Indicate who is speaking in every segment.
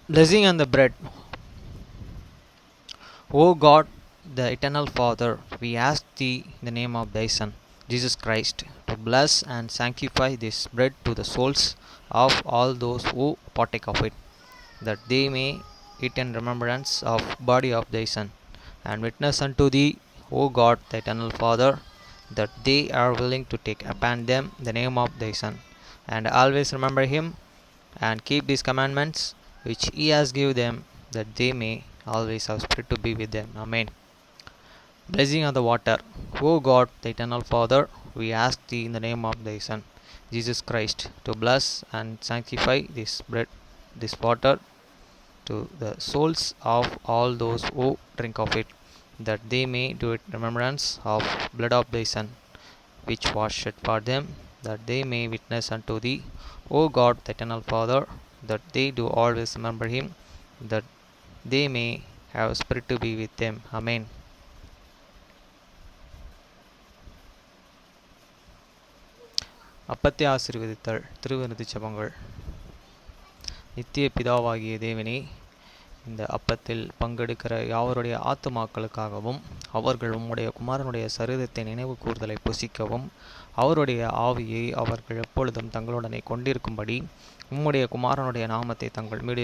Speaker 1: Blessing on the bread. O God, the eternal Father, we ask Thee in the name of Thy Son, Jesus Christ, to bless and sanctify this bread to the souls of all those who partake of it, that they may eat in remembrance of body of Thy Son, and witness unto Thee, O God, the eternal Father, that they are willing to take upon them the name of Thy Son, and always remember Him, and keep these commandments which He has given them, that they may always have spirit to be with them. Amen. Blessing of the water. O God, the eternal Father, we ask Thee in the name of Thy Son, Jesus Christ, to bless and sanctify this bread, this water, to the souls of all those who drink of it, that they may do it in remembrance of blood of Thy Son, which was shed for them, that they may witness unto Thee, O God, the eternal Father, that they do always remember Him, that they may have spirit to be with them. Amen. அப்பத்தை ஆசீர்வதித்தல். திருவிருத்தி ஜெபங்கள். நித்திய பிதாவாகிய தேவனே, இந்த அப்பத்தில் பங்கெடுக்கிற யாவருடைய ஆத்துமாக்களுக்காகவும் அவர்கள் உம்முடைய குமாரனுடைய சரீரத்தை நினைவு கூர்தலை புசிக்கவும் அவருடைய ஆவியை அவர்கள் எப்பொழுதும் தங்களுடனே கொண்டிருக்கும்படி உம்முடைய குமாரனுடைய நாமத்தை தங்கள் மீது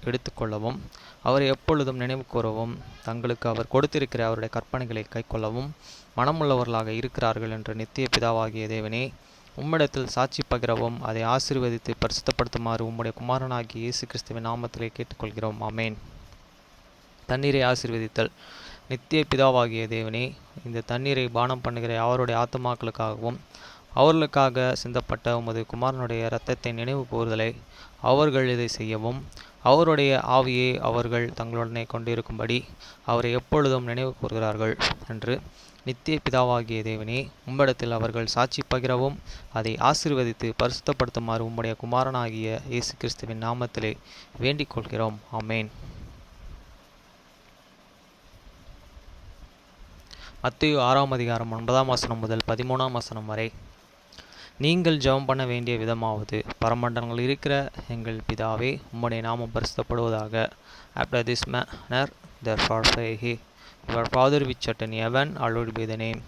Speaker 1: எடுத்துக்கொள்ளவும் அவரை எப்பொழுதும் நினைவு கூறவும் தங்களுக்கு அவர் கொடுத்திருக்கிற அவருடைய கற்பனைகளை கைக்கொள்ளவும் மனமுள்ளவர்களாக இருக்கிறார்கள் என்று நித்திய பிதாவாகிய தேவனே, உம்மிடத்தில் சாட்சி பகிரவும் அதை ஆசீர்வதித்து பரிசுத்தப்படுத்துமாறு உம்முடைய குமாரனாகிய இயேசு கிறிஸ்துவின் நாமத்திலே கேட்டுக்கொள்கிறோம். ஆமேன். தண்ணீரை ஆசீர்வதித்தல். நித்திய பிதாவாகிய தேவனே, இந்த தண்ணீரை பானம் பண்ணுகிற அவருடைய ஆத்துமாக்களுக்காகவும் அவர்களுக்காக சிந்தப்பட்ட உமது குமாரனுடைய இரத்தத்தை நினைவு கூறுதலை அவர்கள் இதை செய்யவும் அவருடைய ஆவியை அவர்கள் தங்களுடனே கொண்டிருக்கும்படி அவரை எப்பொழுதும் நினைவு கூறுகிறார்கள் என்று நித்திய பிதாவாகிய தேவனே, உம்மிடத்தில் அவர்கள் சாட்சி பகிரவும் அதை ஆசீர்வதித்து பரிசுத்தப்படுத்துமாறு உம்முடைய குமாரனாகிய இயேசு கிறிஸ்துவின் நாமத்திலே வேண்டிக் கொள்கிறோம். ஆமேன். மத்தேயு 6:9 முதல் 13 வரை. நீங்கள் ஜெபம் பண்ண வேண்டிய விதமாவது, பரமண்டலங்கள் இருக்கிற எங்கள் பிதாவே, உம்முடைய நாமம் பரிசுத்தப்படுவதாக. After this manner therefore pray ye, Your Father which art in heaven, hallowed be thy name.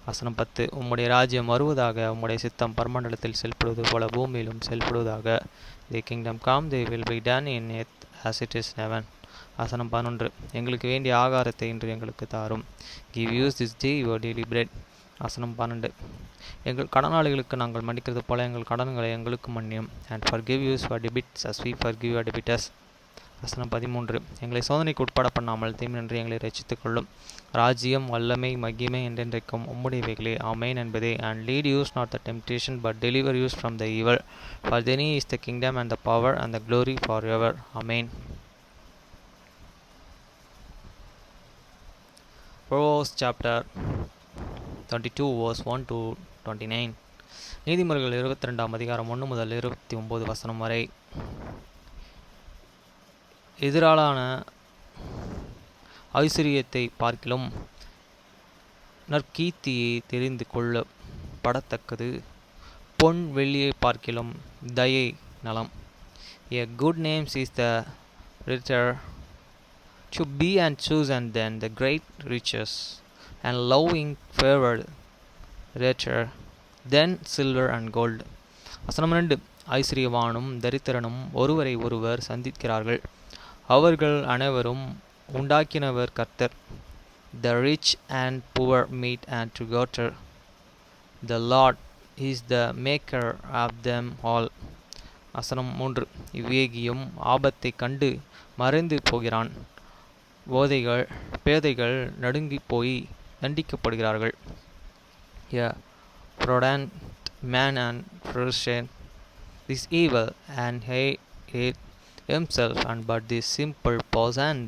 Speaker 1: வசனம் 10. உம்முடைய ராஜ்யம் வருவதாக, உம்முடைய சித்தம் பரமண்டலத்தில் செயல்படுவது போல பூமியிலும் செயல்படுவதாக. Thy kingdom come, thy will be done in earth as it is in heaven. வசனம் 11. எங்களுக்கு வேண்டிய ஆகாரத்தை இன்று எங்களுக்கு தாரும். Give us this day your daily bread. வசனம் 12. எங்கள் கடனாளிகளுக்கு நாங்கள் மன்னிக்கிறது போல எங்கள் கடன்களை எங்களுக்கு மன்னியும். And forgive us our debts as we forgive our debtors. வசனம் 13. எங்களை சோதனைக்கு உட்பட பண்ணாமல் தீமின்றி எங்களை ரட்சித்துக் கொள்ளும். ராஜ்யம், வல்லமை, மகிமை என்றென்றைக்கும் உம்முடையவைகளே. ஆமென் என்பதே. And lead us not the temptation, but deliver us from the evil. For thine is the kingdom and the power and the glory forever. Amen. Proverbs chapter 32 verse 1 to 29. நீதிமொழிகள் 22 1 முதல் 29 வரை. எதிராளான ஐஸ்வரியத்தை பார்க்கிலும் நற்கீர்த்தியை தெரிந்து கொள்ளப்படத்தக்கது. பொன் வெள்ளியை பார்க்கிலும் தயை நலம். A good name is the richer to be and chosen than the great riches, and loving favor richer than silver and gold. வசனம் 2. ஐஸ்வரியவானும் தரித்திரனும் ஒருவரை ஒருவர் சந்திக்கிறார்கள். அவர்கள் அனைவரும் உண்டாக்கினவர் கர்த்தர். The rich and poor meet and together. The Lord is the maker of them all. வசனம் 3. இவ்வேகியும் ஆபத்தை கண்டு மறைந்து போகிறான். பேதைகள் நடுங்கி போய் தண்டிக்கப்படுகிறார்கள். A prudent man and frustrate this evil and hate himself, and but this simple person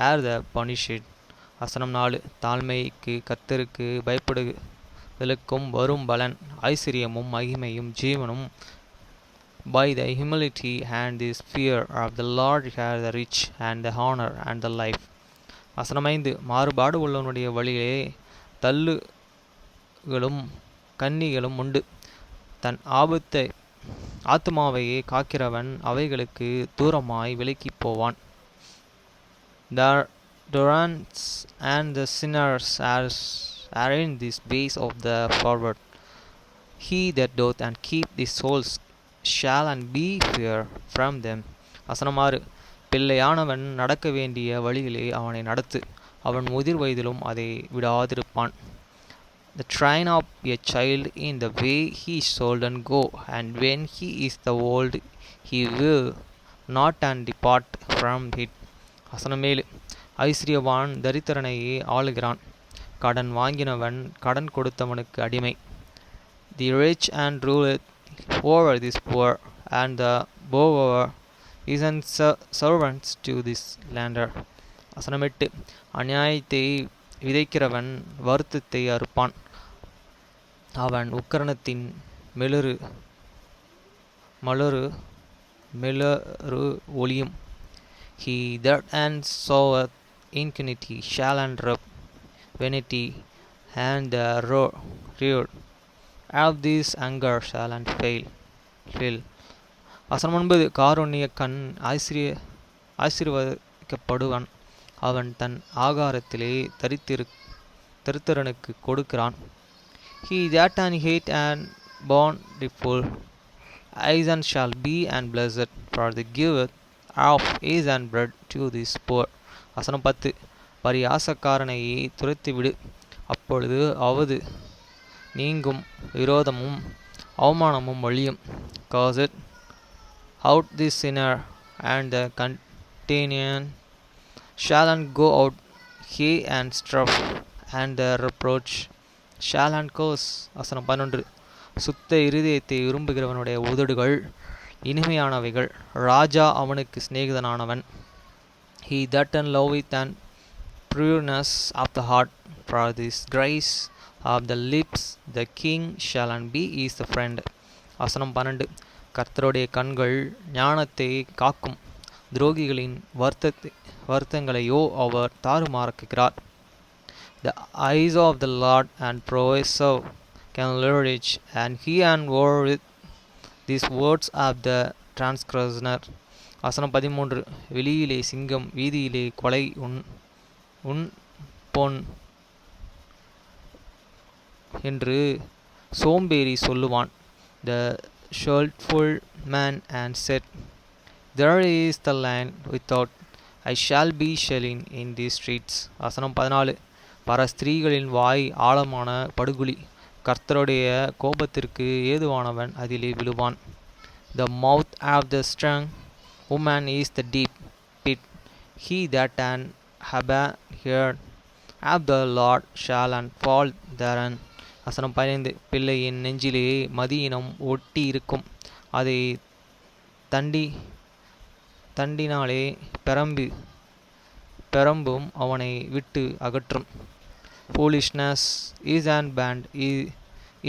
Speaker 1: are the punished. வசனம் 4. தாழ்மைக்கு கர்த்தருக்கு பயப்படுதலுக்கும் வரும் பலன் ஐஸ்வரியமும் மகிமையும் ஜீவனும். By the humility and this fear of the Lord are the rich and the honor and the life. வசனம் 5. மாறுபாடு உள்ளவனுடைய வழியிலே தள்ளுகளும் கன்னிகளும் உண்டு. தன் ஆபத்தை ஆத்துமாவையே காக்கிறவன் அவைகளுக்கு தூரமாய் விலகிப் போவான். The ignorance and the sinners are in this ways of the forward. He that doth and keep the souls shall and be fear from them. வசனம் 6. பிள்ளையானவன் நடக்க வேண்டிய வழியிலே அவனை நடத்து, அவன் முதிர் வயதிலும் அதை விடாதிருப்பான். The train up a child in the way he should go, and when he is the old, he will not and depart from it. வசனம் 7. ஐஸ்வரியவான் தரித்திரனையே ஆளுகிறான், கடன் வாங்கினவன் கடன் கொடுத்தவனுக்கு அடிமை. The rich and ruleth over this poor, and the borrower is an servant to this lender. வசனம் 8. அநியாயத்தை விதைக்கிறவன் வருத்தத்தை அறுப்பான், அவன் உக்கிரத்தின் மெலரு ஒளியும். He that and soweth iniquity shall and reap vanity, and the rear of this anger shall and fail. வசனம் 9. காருண்ய கண் ஆசீர்வதிக்கப்படுவன், அவன் தன் ஆகாரத்திலே தரித்திரனுக்கு கொடுக்கிறான். He that and hate and bountiful eyes and shall be and blessed, for the giveth of his and bread to this poor. வசனம் 10. பரியாசக்காரனையே துரத்திவிடு, அப்பொழுது அவது நீங்கும், விரோதமும் அவமானமும் ஒழியும். Cause it out this sinner, and the contagion shall and go out, he and strife, and the reproach shall and curse. வசனம் 11. சுத்த இருதயத்தை விரும்புகிறவனுடைய உதடுகள் இனிமையானவைகள், ராஜா அவனுக்கு சிநேகிதனானவன். He that and loveth and pureness of the heart, for this grace of the lips the king shall and be is the friend. வசனம் 12. கர்த்தருடைய கண்கள் ஞானத்தை காக்கும், துரோகிகளின் வருத்தங்களையோ அவர் தாறுமாறாக்குகிறார். The eyes of the Lord and preserve can leverage, and he and war with these words of the transgressor. வசனம் 13. வெளியிலே சிங்கம், வீதியிலே கொலை உன் பொன் என்று சோம்பேறி சொல்லுவான். The slothful man and said, there is the land without, I shall be shelling in these streets. வசனம் 14. பரஸ்திரீகளின் வாய் ஆழமான படுகுழி, கர்த்தருடைய கோபத்திற்கு ஏதுவானவன் அதிலே விழுவான். The mouth of the strong woman is the deep pit, he that and abhorred of the Lord shall and fall therein. வசனம் 15. பிள்ளையின் நெஞ்சிலே மதியினம் ஒட்டி இருக்கும், அதை தண்டினாலே பெரம்பும் அவனை விட்டு அகற்றும். Foolishness is and band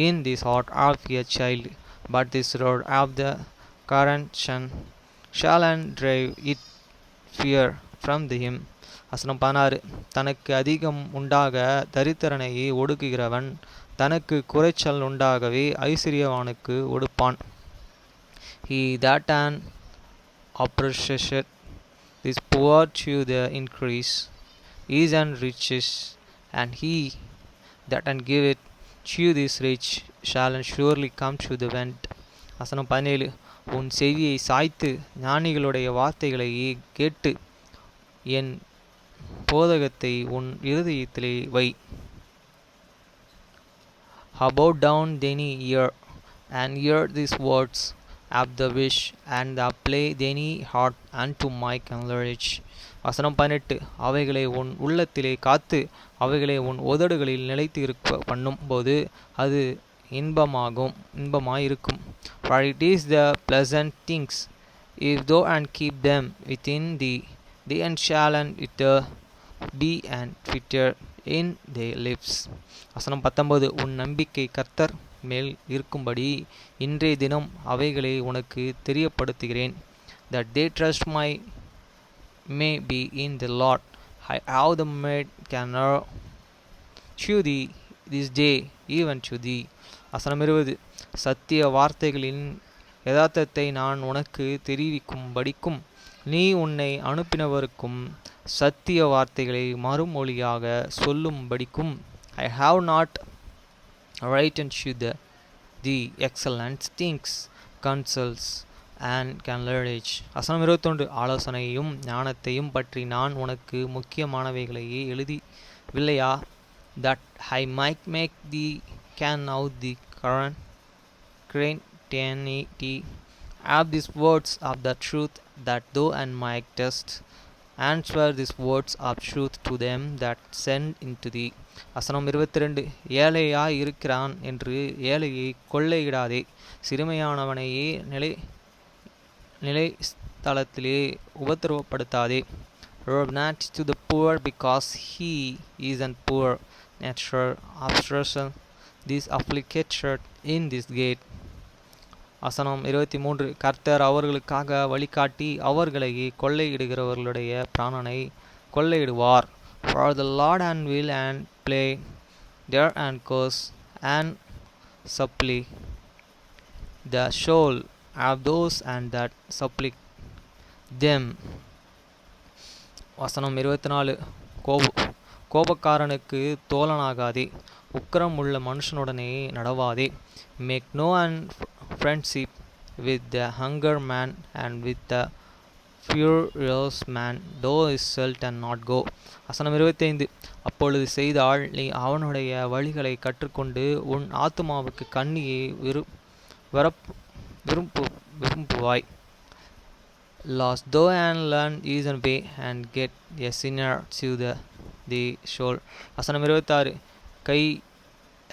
Speaker 1: in this heart of a child, but this rod of the correction shall and drive it fear from him. வசனம் 16. தனக்கு அதிகம் உண்டாக தரித்திரனையே ஒடுக்குகிறவன், தனக்கு குறைச்சல் உண்டாகவே ஐஸ்வரியவானுக்கு ஒடுப்பான். He that and oppresseth this poor to the increase is and riches, and he that and giveth to this rich shall and surely come to the end. வசனம் 17. உன் செவியை சாய்த்து ஞானிகளுடைய வார்த்தைகளை கேட்டு என் போதகத்தை உன் இருதயத்திலே வை. Bow down thine ear, and hear these words of the wish, and apply thine heart unto my knowledge. வசனம் 18. அவைகளை உன் உள்ளத்திலே காத்து அவைகளை உன் உதடுகளில் நிலைத்து இருக்க பண்ணும் போது அது இன்பமாயிருக்கும். For it is the pleasant things, if thou and keep them within thee, they and shall and it be and fitter in their lips. வசனம் 19. உன் நம்பிக்கை கர்த்தர் மேல் இருக்கும்படி இன்றைய தினம் அவைகளை உனக்கு தெரியப்படுத்துகிறேன். That they trust may be in the Lord. I have the maid can to thee this day, even to thee. வசனம் 20. சத்திய வார்த்தைகளின் யதார்த்தத்தை நான் உனக்கு தெரிவிக்கும்படிக்கும் நீ உன்னை அனுப்பினவருக்கும் சத்திய வார்த்தைகளை மறுமொழியாக சொல்லும்படிக்கும் I have not written you the excellent things, counsels and knowledge. வசனம் 21. ஆலோசனையும் ஞானத்தையும் பற்றி நான் உனக்கு முக்கியமானவைகளையே எழுதிவில்லையா? That I might make thee can now the current certainty have these words of the truth, that thou and mightest answer these words of truth to them that send into thee. வசனம் 22. ஏழையாய் இருக்கிறான் என்று ஏழையை கொள்ளையிடாதே, சிறுமையானவனையே நிலைஸ்தலத்திலே உபத்திரவப்படுத்தாதே. Rob not to the poor, because he is an poor natural obstruction, this afflicted in this gate. வசனம் 23. கர்த்தர் அவர்களுக்காக வழிகாட்டி அவர்களையே கொள்ளையிடுகிறவர்களுடைய பிராணனை கொள்ளையிடுவார். For the Lord and will and play there and curse and supply the soul of those and that supply them. வசனம் 24. கோபக்காரனுக்கு தோழனாகாதே, உக்கிரம் உள்ள மனுஷனுடனே நடவாதே. Make no friendship with the hunger man and with the furious man, though is shalt not go. வசனம் 25. அப்பொழுது செய்தால் நீ அவனுடைய வழிகளை கற்றுக்கொண்டு உன் ஆத்துமாவுக்கு கண்ணியை விரும்புவாய். Lost thou and learn his way and get a sinner to the soul. வசனம் 26. கை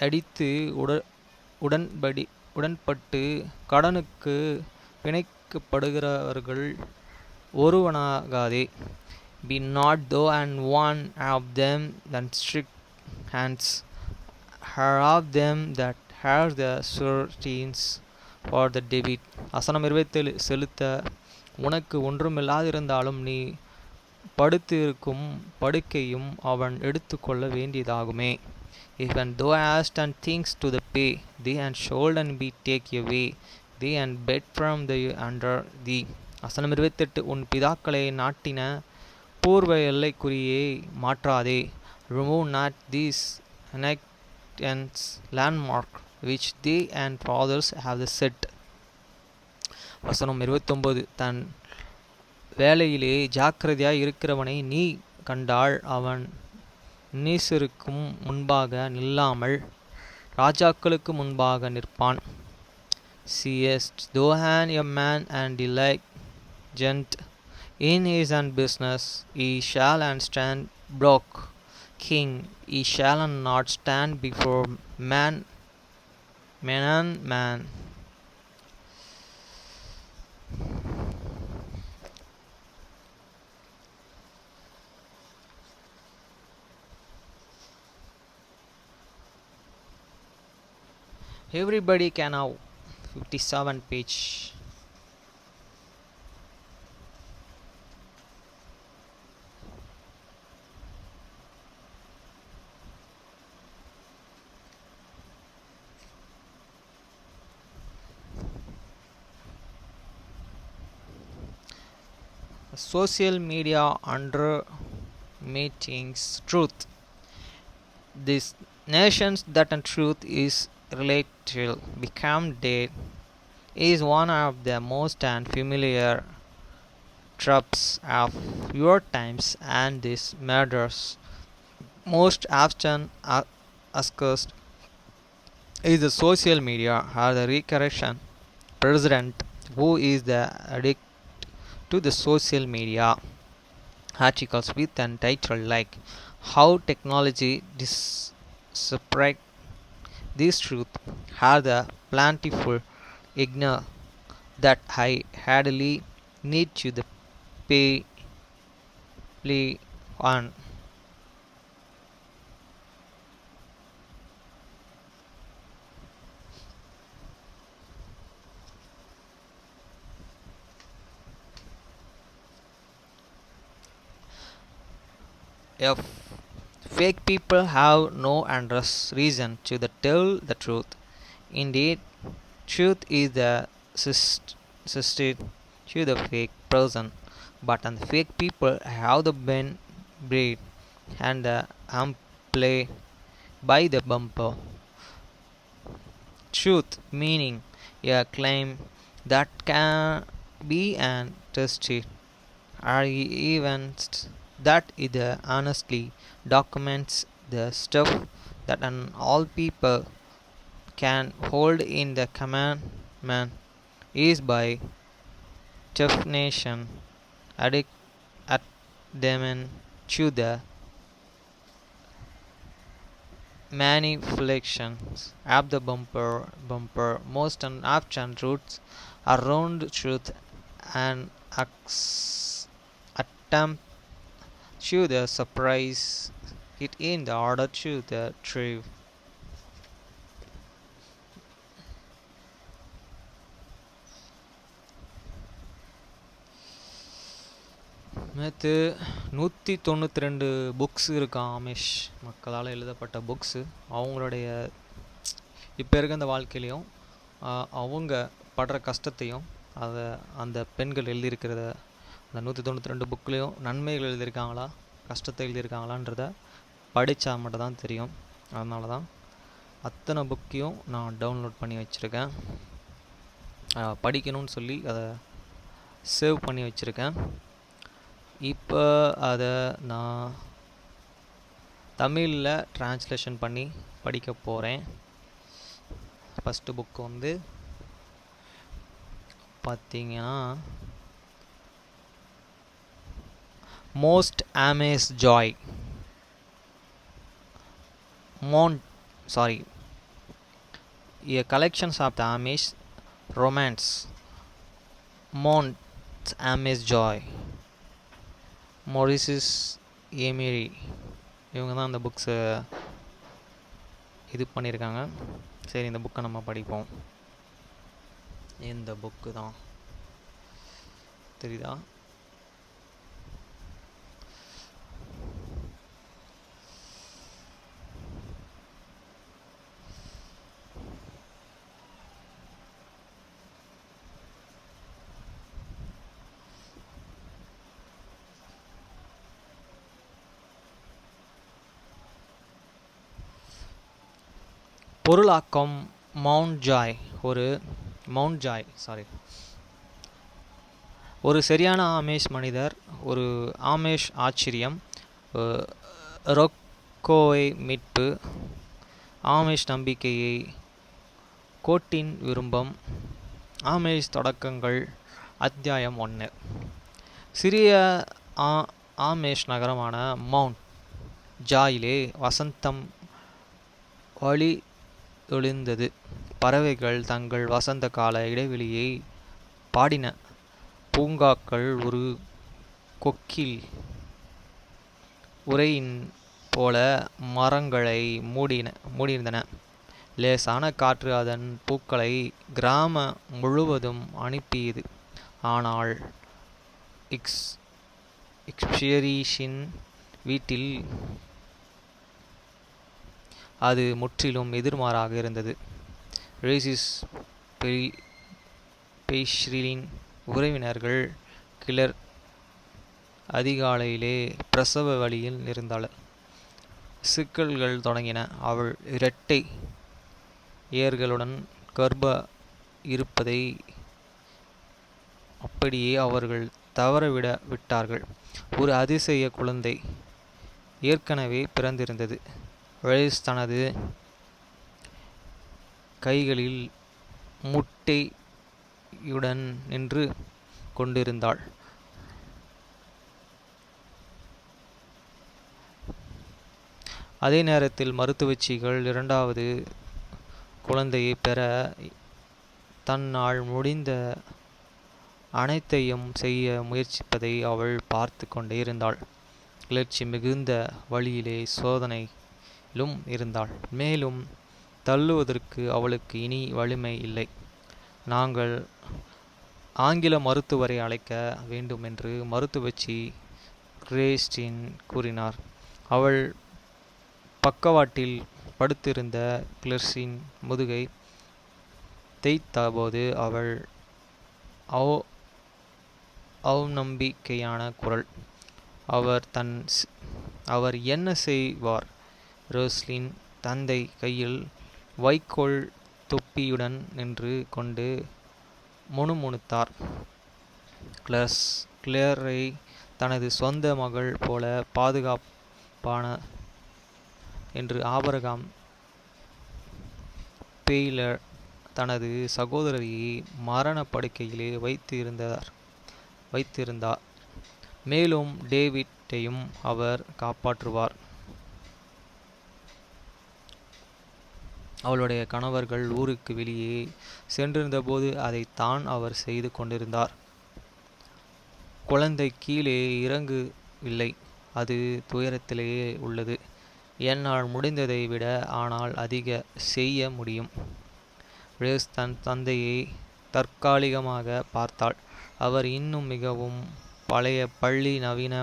Speaker 1: அடித்து உடன்பட்டு கடனுக்கு பிணைக்கப்படுகிறவர்கள் ஒருவனாகாதே. Be not thou and one of them that strict hands, her of them that have the sureties for the debit. வசனம் 27. செலுத்த உனக்கு ஒன்றுமில்லாதிருந்தாலும் நீ படுத்திருக்கும் படுக்கையும் அவன் எடுத்துக்கொள்ள வேண்டியதாகுமே. Even thou hast done things to the pay, thee and should and be take away, thee and bed from the under thee. வசனம் 28. உன் பிதாக்களை நாட்டின பூர்வ எல்லைக்குறியை மாற்றாதே. Remove not these inheritance landmark which they and fathers have set. வசனம் 29. தன் வேலையிலே ஜாக்கிரதையாய் இருக்கிறவனை நீ கண்டால் அவன் நீசருக்கும் முன்பாக நில்லாமல் ராஜாக்களுக்கு முன்பாக நிற்பான். Seest thou a man and diligent in his own business, he shall and stand broke. King, he shall not stand before man. Everybody can have 57 page. Social media under meetings truth. This nations that and truth is relative become dead is one of the most and familiar tropes of your times, and these matters most often asked is the social media or the recreation president who is the addict to the social media. Articles with an title like how technology disrespect this truth are the plentiful ignore that I hardly need to the play on. If fake people have no reason to tell the truth. Indeed, truth is the assisted to the fake person, but the fake people have the been breed and the play by the bumper. Truth meaning a claim that can be and tested, or events that either honestly documents the stuff that an all people can hold in the commandment is by definition adamant to the manipulations of the bumper most often roots around truth and attempt to the surprise it in the order to the truth. நேற்று 192 books இருக்கான் ஆமேஷ் மக்களால் எழுதப்பட்ட books. அவங்களுடைய இப்போ இருக்க அந்த வாழ்க்கையிலையும் அவங்க படுற கஷ்டத்தையும் அதை அந்த பெண்கள் எழுதியிருக்கிறத அந்த 192 புக்லேயும் நன்மைகள் எழுதியிருக்காங்களா கஷ்டத்தை எழுதியிருக்காங்களான்றத படித்தா மட்டும் தான் தெரியும். அதனால தான் அத்தனை புக்கையும் நான் டவுன்லோட் பண்ணி வச்சுருக்கேன். படிக்கணும்னு சொல்லி அதை சேவ் பண்ணி வச்சுருக்கேன். இப்போ அதை நான் தமிழில் ட்ரான்ஸ்லேஷன் பண்ணி படிக்க போகிறேன். ஃபஸ்ட்டு புக்கு வந்து பார்த்தீங்கன்னா most Amish Joy a collections of the Amish romance Mont Amish Joy மொரிசிஸ் எமிரி இவங்க தான் அந்த புக்ஸை இது பண்ணியிருக்காங்க. சரி, இந்த புக்கை நம்ம படிப்போம். இந்த புக்கு தான் தெரியுதா? பொருளாக்கம் ஒரு சரியான ஆமேஷ் மனிதர், ஒரு ஆமேஷ் ஆச்சரியம், ரொக்கோவை மீட்பு, ஆமேஷ் நம்பிக்கையை, கோட்டின் விருப்பம், ஆமேஷ் தொடக்கங்கள். அத்தியாயம் 1. சிறிய ஆமேஷ் நகரமான மவுண்ட் ஜாயிலே வசந்தம் வழி ஒளிர்ந்தது. பறவைகள் தங்கள் வசந்த கால இடைவெளியை பாடின. பூங்காக்கள் ஒரு கொக்கில் உரையின் போல மரங்களை மூடியிருந்தன. லேசான காற்று அதன் பூக்களை கிராமம் முழுவதும் அனுப்பியது. ஆனால் எக்ஸ்பியரிஷின் வீட்டில் அது முற்றிலும் எதிர்மாறாக இருந்தது. ரேசிஸ் பெய்ஷ்ரிலின் உறவினர்கள் கிளர் அதிகாலையிலே பிரசவ வழியில் இருந்தாள். சிக்கல்கள் தொடங்கின. அவள் இரட்டை ஏர்களுடன் கர்ப்ப இருப்பதை அப்படியே அவர்கள் தவறவிட விட்டார்கள். ஒரு அதிசய குழந்தை ஏற்கனவே பிறந்திருந்தது. ரேஸ் தனது கைகளில் முட்டையுடன் நின்று கொண்டிருந்தாள். அதே நேரத்தில் மருத்துவச்சிகள் இரண்டாவது குழந்தையை பெற தன்னால் முடிந்த அனைத்தையும் செய்ய முயற்சிப்பதை அவள் பார்த்து கொண்டே இருந்தாள். கிளர்ச்சி மிகுந்த வழியிலே சோதனையிலும் இருந்தாள். மேலும் தள்ளுவதற்கு அவளுக்கு இனி வலிமை இல்லை. நாங்கள் ஆங்கில மருத்துவரை அழைக்க வேண்டும் என்று மருத்துவச்சி கிரேஸ்டின் கூறினார். அவள் பக்கவாட்டில் படுத்திருந்த கிளர்ச்சின் முதுகை தேய்த்தபோது அவள் அவ அவநம்பிக்கையான குரல். அவர் என்ன செய்வார்? ரோஸ்லின் தந்தை கையில் வைக்கோல் தொப்பியுடன் நின்று கொண்டு முணுமுணுத்தார். கிளேரை தனது சொந்த மகள் போல பாதுகாப்பான என்று ஆபிரகாம் பெய்லர் தனது சகோதரியை மரணப்படுக்கையிலே வைத்திருந்தார். மேலும் டேவிட்டையும் அவர் காப்பாற்றுவார். அவளுடைய கணவர்கள் ஊருக்கு வெளியே சென்றிருந்தபோது அதைத்தான் அவர் செய்து கொண்டிருந்தார். குழந்தை கீழே இறங்கவில்லை. அது துயரத்திலேயே உள்ளது. என்னால் முடிந்ததை விட ஆனால் அதிக செய்ய முடியும். ரேஸ் தன் தந்தையை தற்காலிகமாக பார்த்தாள். அவர் இன்னும் மிகவும் பழைய பள்ளி நவீன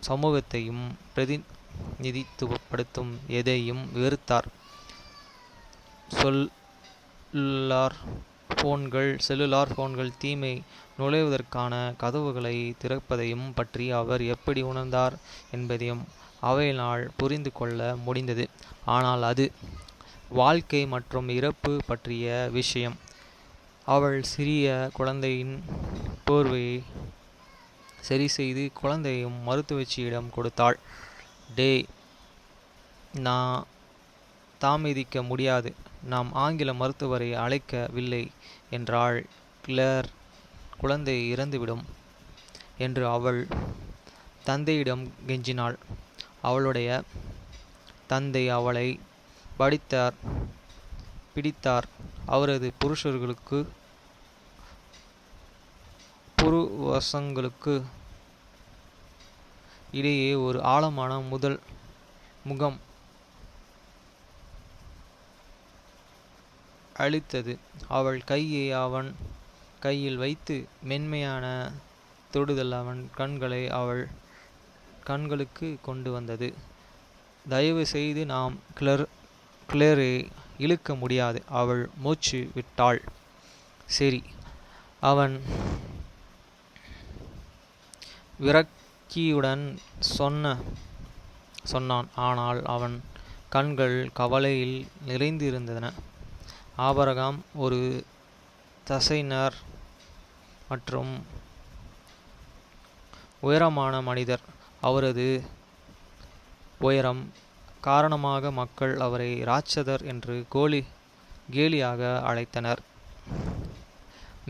Speaker 1: சமூகத்தையும் பிரதிநிதித்துவப்படுத்தும் எதையும் வெறுத்தார். செல்லுலார் போன்கள் தீமை நுழைவதற்கான கதவுகளை திறப்பதையும் பற்றி அவர் எப்படி உணர்ந்தார் என்பதையும் அவையினால் புரிந்து கொள்ள முடிந்தது. ஆனால் அது வாழ்க்கை மற்றும் இறப்பு பற்றிய விஷயம். அவள் சிறிய குழந்தையின் போர்வையை சரி செய்து குழந்தையும் மருத்துவச்சியிடம் கொடுத்தாள். டே, நான் தாமதிக்க முடியாது. நாம் ஆங்கில மருத்துவரை அழைக்கவில்லை என்றால் கிளேர் குழந்தை இறந்துவிடும் என்று அவள் தந்தையிடம் கெஞ்சினாள். அவளுடைய தந்தை அவளை பிடித்தார். அவரது புருவசங்களுக்கு இடையே ஒரு ஆழமான முகம் அளித்தது. அவள் கையை அவன் கையில் வைத்து மென்மையான தொடுதல் அவன் கண்களை அவள் கண்களுக்கு கொண்டு வந்தது. தயவு செய்து நாம் கிளேரை இழுக்க முடியாது. அவள் மூச்சு விட்டாள். சரி, அவன் விரக்தியுடன் சொன்னான். ஆனால் அவன் கண்கள் கவலையில் நிறைந்திருந்தன. ஆபிரகாம் ஒரு தசைநர் மற்றும் உயரமான மனிதர். அவரது உயரம் காரணமாக மக்கள் அவரை ராட்சதர் என்று கேலியாக அழைத்தனர்.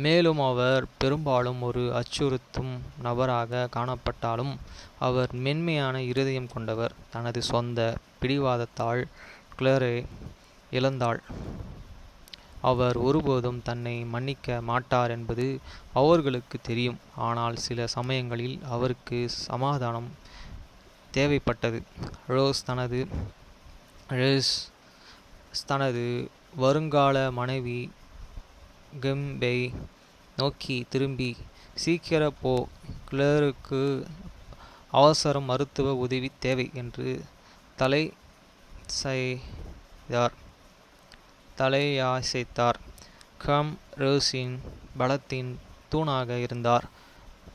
Speaker 1: மேலும் அவர் பெரும்பாலும் ஒரு அச்சுறுத்தும் நபராக காணப்பட்டாலும் அவர் மென்மையான இருதயம் கொண்டவர். தனது சொந்த பிடிவாதத்தால் கிளேரை இழந்தாள். அவர் ஒருபோதும் தன்னை மன்னிக்க மாட்டார் என்பது அவர்களுக்கு தெரியும். ஆனால் சில சமயங்களில் அவருக்கு சமாதானம் தேவைப்பட்டது. ரோஸ் தனது வருங்கால மனைவி கெம்பை நோக்கி திரும்பி, சீக்கிர போ, கிளேருக்கு அவசர மருத்துவ உதவி தேவை என்று தலையசைத்தார். கம் ரோஸின் பலத்தின் தூணாக இருந்தார்.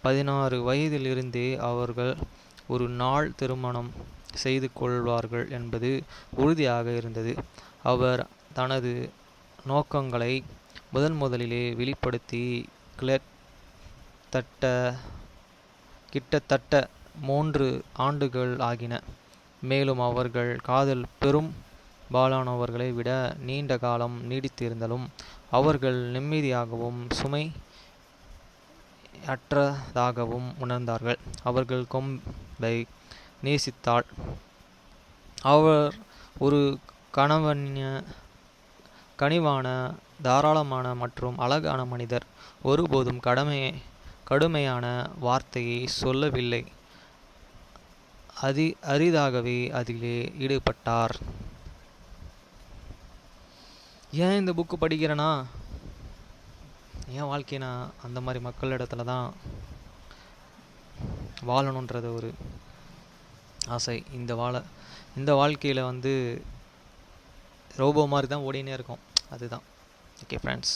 Speaker 1: 16 வயதில் இருந்தே அவர்கள் ஒரு நாள் திருமணம் செய்து கொள்வார்கள் என்பது உறுதியாக இருந்தது. அவர் தனது நோக்கங்களை முதலிலே வெளிப்படுத்தி கிட்டத்தட்ட 3 ஆண்டுகள் ஆகின. மேலும் அவர்கள் காதல் பெரும்பாலானவர்களை விட நீண்ட காலம் நீடித்திருந்தாலும் அவர்கள் நிம்மதியாகவும் சுமை அற்றதாகவும் உணர்ந்தார்கள். அவர்கள் கொம்பை நேசித்தாள். அவர் ஒரு கனிவான, தாராளமான மற்றும் அழகான மனிதர். ஒருபோதும் கடுமையான வார்த்தையை சொல்லவில்லை. அரிதாகவே அதிலே ஈடுபட்டார். ஏன் இந்த புக்கு படிக்கிறேன்னா, என் வாழ்க்கையை நான் அந்த மாதிரி மக்களிடத்துல தான் வாழணுன்றது ஒரு ஆசை. இந்த வாழ்க்கையில் ரோபோ மாதிரி தான் ஓடினே இருக்கும். அதுதான். Okay friends.